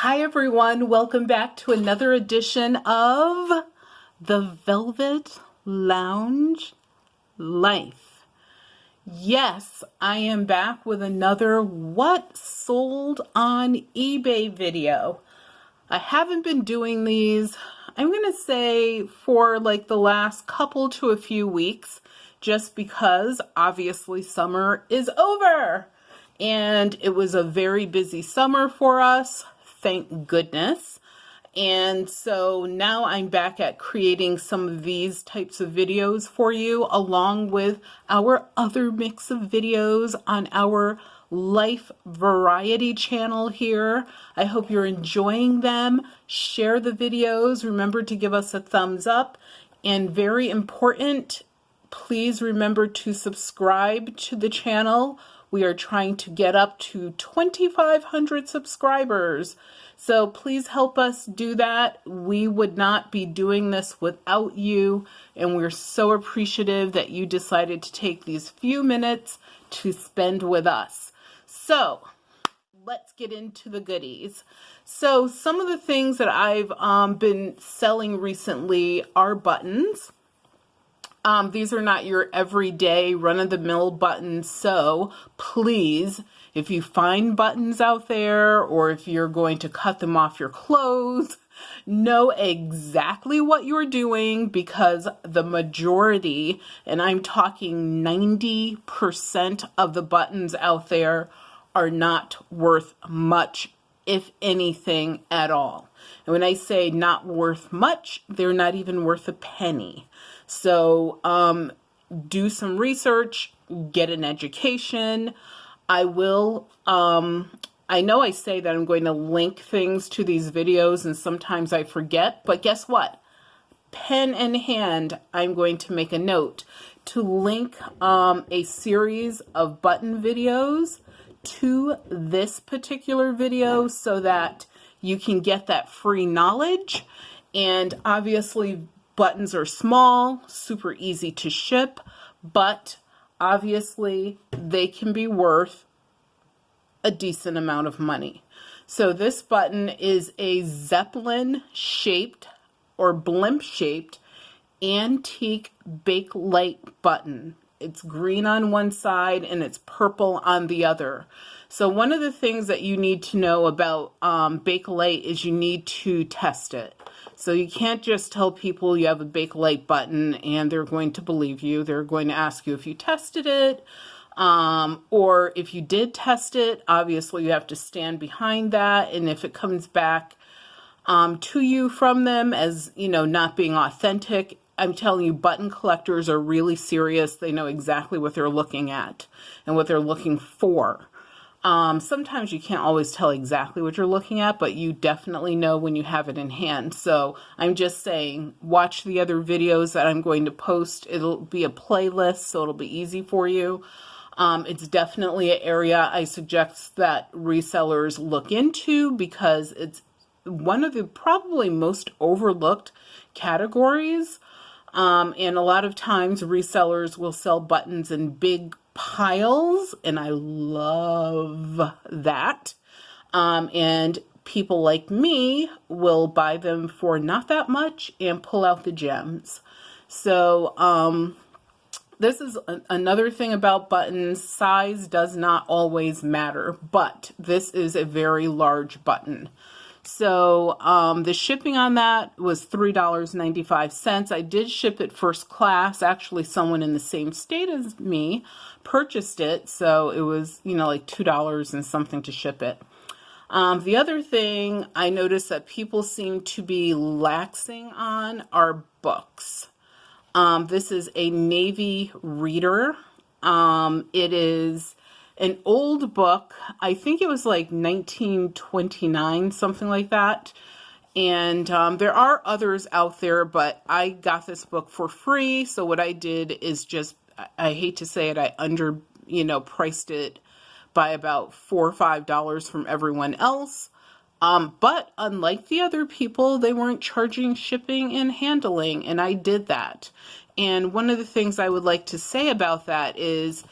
Hi everyone, welcome back to another edition of the Velvet Lounge Life. Yes, I am back with another What Sold on eBay video. I haven't been doing these, I'm going to say, for like the last couple to a few weeks, just because obviously summer is over. And it was a very busy summer for us. Thank goodness. And so now I'm back at creating some of these types of videos for you, along with our other mix of videos on our Life Variety channel here. I hope you're enjoying them. Share the videos. Remember to give us a thumbs up. And very important, please remember to subscribe to the channel. We are trying to get up to 2,500 subscribers. So please help us do that. We would not be doing this without you. And we're so appreciative that you decided to take these few minutes to spend with us. So let's get into the goodies. So some of the things that I've been selling recently are buttons. These are not your everyday run-of-the-mill buttons, so please, if you find buttons out there or if you're going to cut them off your clothes, know exactly what you're doing, because the majority, and I'm talking 90% of the buttons out there, are not worth much, if anything at all. And when I say not worth much, they're not even worth a penny. So do some research, get an education. I will, I know I say that I'm going to link things to these videos and sometimes I forget, but guess what? Pen in hand, I'm going to make a note to link a series of button videos to this particular video so that you can get that free knowledge. And obviously buttons are small, super easy to ship, but obviously they can be worth a decent amount of money. So this button is a Zeppelin shaped or blimp shaped antique Bakelite button. It's green on one side and it's purple on the other. So one of the things that you need to know about Bakelite is you need to test it. So you can't just tell people you have a Bakelite button and they're going to believe you. They're going to ask you if you tested it, or if you did test it. Obviously you have to stand behind that, and if it comes back to you from them as, you know, not being authentic, I'm telling you, button collectors are really serious. They know exactly what they're looking at and what they're looking for. Sometimes you can't always tell exactly what you're looking at, but you definitely know when you have it in hand. So I'm just saying, watch the other videos that I'm going to post. It'll be a playlist, so it'll be easy for you. It's definitely an area I suggest that resellers look into, because it's one of the probably most overlooked categories. And a lot of times resellers will sell buttons in big piles, and I love that. And people like me will buy them for not that much and pull out the gems. So this is another thing about buttons. Size does not always matter, but this is a very large button. So the shipping on that was $3.95. I did ship it first class. Actually, someone in the same state as me purchased it, so it was, you know, like $2 and something to ship it. The other thing I noticed that people seem to be laxing on are books. This is a Navy Reader. It is an old book. I think it was like 1929, something like that. And there are others out there, but I got this book for free. So what I did is just, I hate to say it, I priced it by about $4 or $5 from everyone else. But unlike the other people, they weren't charging shipping and handling, and I did that. And one of the things I would like to say about that is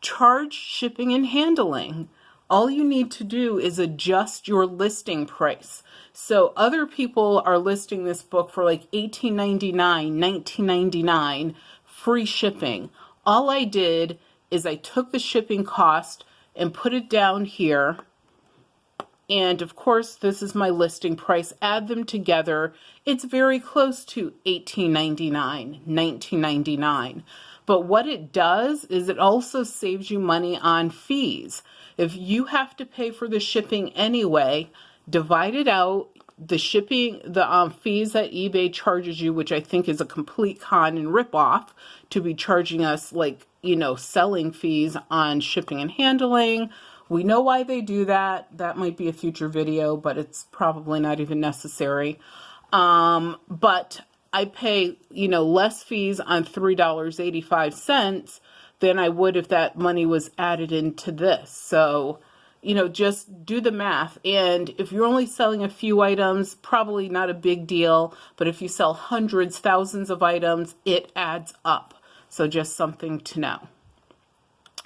charge shipping and handling. All you need to do is adjust your listing price. So other people are listing this book for like $18.99, $19.99, free shipping. All I did is I took the shipping cost and put it down here. And of course, this is my listing price. Add them together. It's very close to $18.99, $19.99. But what it does is it also saves you money on fees. If you have to pay for the shipping anyway, divide it out. The shipping, the fees that eBay charges you, which I think is a complete con and ripoff, to be charging us like, you know, selling fees on shipping and handling. We know why they do that. That might be a future video, but it's probably not even necessary. But I pay, you know, less fees on $3.85 than I would if that money was added into this. So, you know, just do the math. And if you're only selling a few items, probably not a big deal. But if you sell hundreds, thousands of items, it adds up. So just something to know.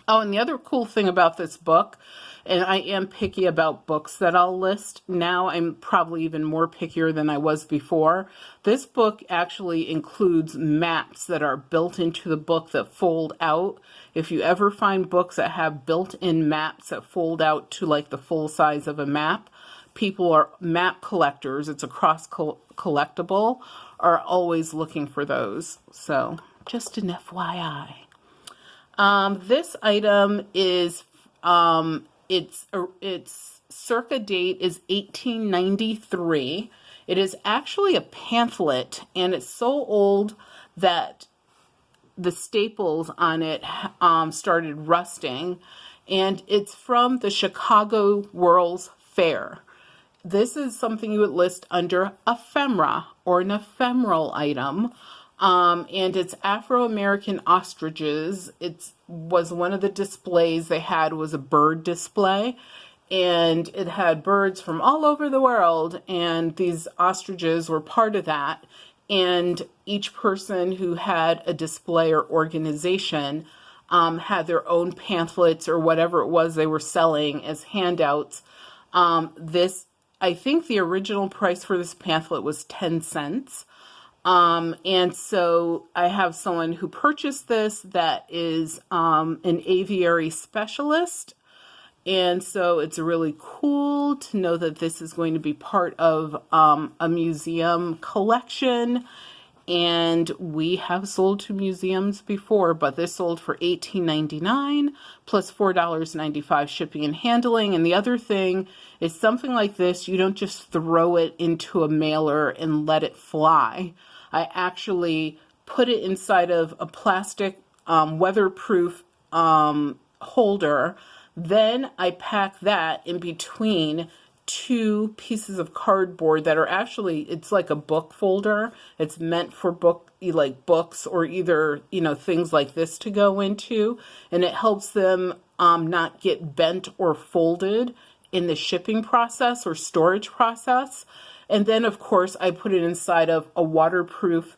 Oh, and the other cool thing about this book, and I am picky about books that I'll list. Now I'm probably even more pickier than I was before. This book actually includes maps that are built into the book that fold out. If you ever find books that have built-in maps that fold out to like the full size of a map, people are map collectors, it's a cross collectible, are always looking for those. So just an FYI. This item is, its circa date is 1893. It is actually a pamphlet, and it's so old that the staples on it started rusting, and it's from the Chicago World's Fair. This is something you would list under ephemera or an ephemeral item. And it's Afro-American ostriches. It was one of the displays they had was a bird display, and it had birds from all over the world, and these ostriches were part of that. And each person who had a display or organization had their own pamphlets or whatever it was they were selling as handouts. I think the original price for this pamphlet was 10 cents. And so I have someone who purchased this that is an aviary specialist. And so it's really cool to know that this is going to be part of a museum collection. And we have sold to museums before, but this sold for $18.99 plus $4.95 shipping and handling. And the other thing is something like this, you don't just throw it into a mailer and let it fly. I actually put it inside of a plastic weatherproof holder. Then I pack that in between two pieces of cardboard that are actually, it's like a book folder. It's meant for books or either, you know, things like this to go into. And it helps them not get bent or folded in the shipping process or storage process. And then, of course, I put it inside of a waterproof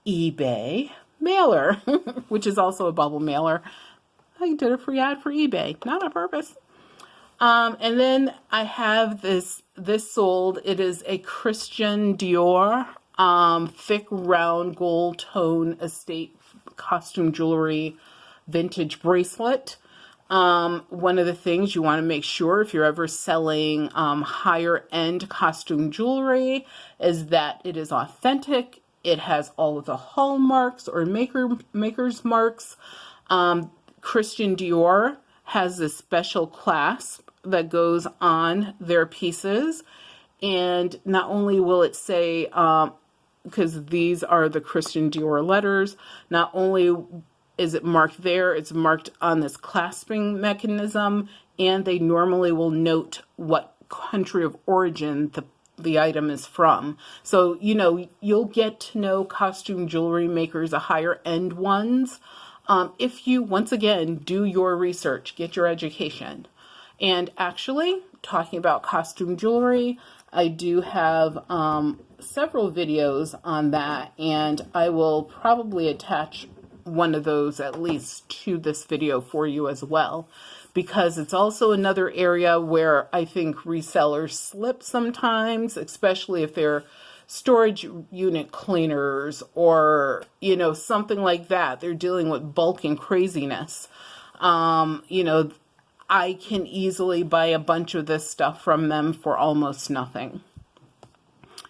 eBay mailer, which is also a bubble mailer. I did a free ad for eBay, not on purpose. And then I have this sold. It is a Christian Dior thick round gold tone estate costume jewelry vintage bracelet. One of the things you want to make sure if you're ever selling higher end costume jewelry is that it is authentic. It has all of the hallmarks or maker's marks. Christian Dior has this special clasp that goes on their pieces. And not only will it say, because these are the Christian Dior letters, not only is it marked there, it's marked on this clasping mechanism, and they normally will note what country of origin the item is from. So, you know, you'll get to know costume jewelry makers, the higher end ones, if you, once again, do your research, get your education. And actually, talking about costume jewelry, I do have several videos on that, and I will probably attach one of those at least to this video for you as well, because it's also another area where I think resellers slip sometimes, especially if they're storage unit cleaners or, you know, something like that. They're dealing with bulk and craziness. You know, I can easily buy a bunch of this stuff from them for almost nothing.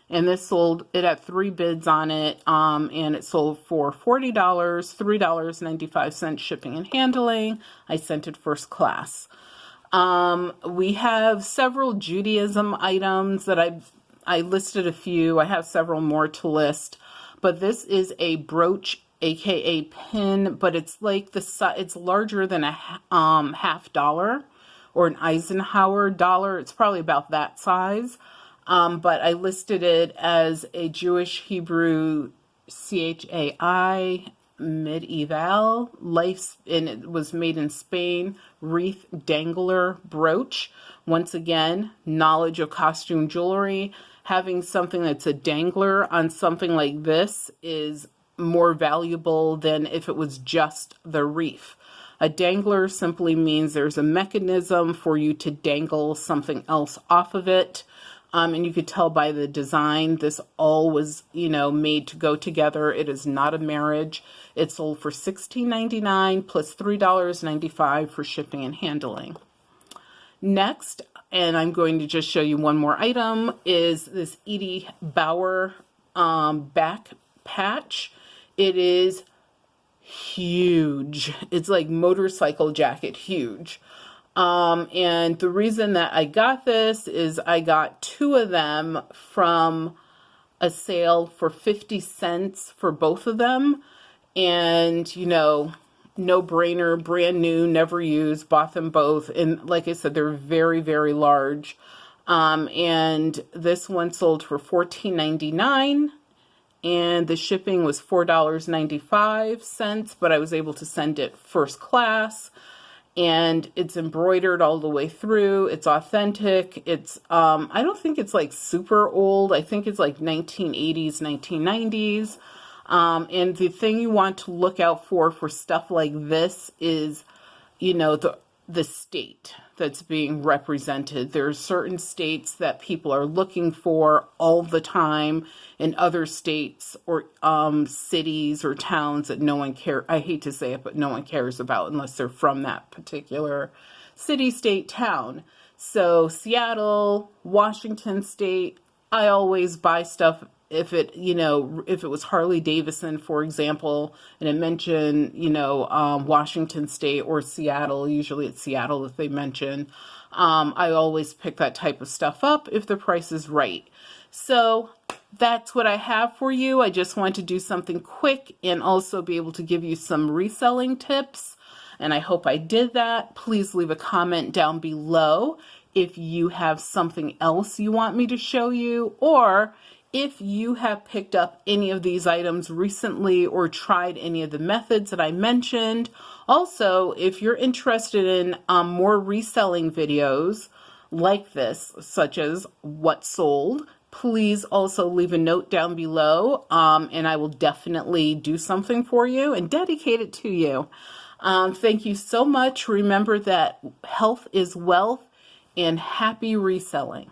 And this sold, it had 3 bids on it, and it sold for $40, $3.95 shipping and handling. I sent it first class. We have several Judaism items that I listed a few. I have several more to list, but this is a brooch, aka pin, but it's like it's larger than a half dollar or an Eisenhower dollar. It's probably about that size. But I listed it as a Jewish Hebrew CHAI medieval life, and it was made in Spain, wreath dangler brooch. Once again, knowledge of costume jewelry. Having something that's a dangler on something like this is more valuable than if it was just the wreath. A dangler simply means there's a mechanism for you to dangle something else off of it. And you could tell by the design, this all was, you know, made to go together. It is not a marriage. It sold for $16.99 plus $3.95 for shipping and handling. Next, and I'm going to just show you one more item, is this Edie Bauer back patch. It is huge. It's like motorcycle jacket huge. And the reason that I got this is I got 2 of them from a sale for 50 cents for both of them. And, you know, no brainer, brand new, never used, bought them both. And like I said, they're very, very large. And this one sold for $14.99 and the shipping was $4.95, but I was able to send it first class. And it's embroidered all the way through. It's authentic. It's, I don't think it's like super old. I think it's like 1980s, 1990s. And the thing you want to look out for stuff like this is, you know, the state that's being represented. There are certain states that people are looking for all the time, and other states or cities or towns that no one cares. I hate to say it, but no one cares about unless they're from that particular city, state, town. So Seattle, Washington State, I always buy stuff if it, you know, if it was Harley Davidson, for example, and it mentioned, you know, Washington State or Seattle, usually it's Seattle that they mention, I always pick that type of stuff up if the price is right. So that's what I have for you. I just want to do something quick and also be able to give you some reselling tips. And I hope I did that. Please leave a comment down below if you have something else you want me to show you, or if you have picked up any of these items recently or tried any of the methods that I mentioned. Also, if you're interested in more reselling videos like this, such as what sold, please also leave a note down below, and I will definitely do something for you and dedicate it to you. Thank you so much. Remember that health is wealth, and happy reselling.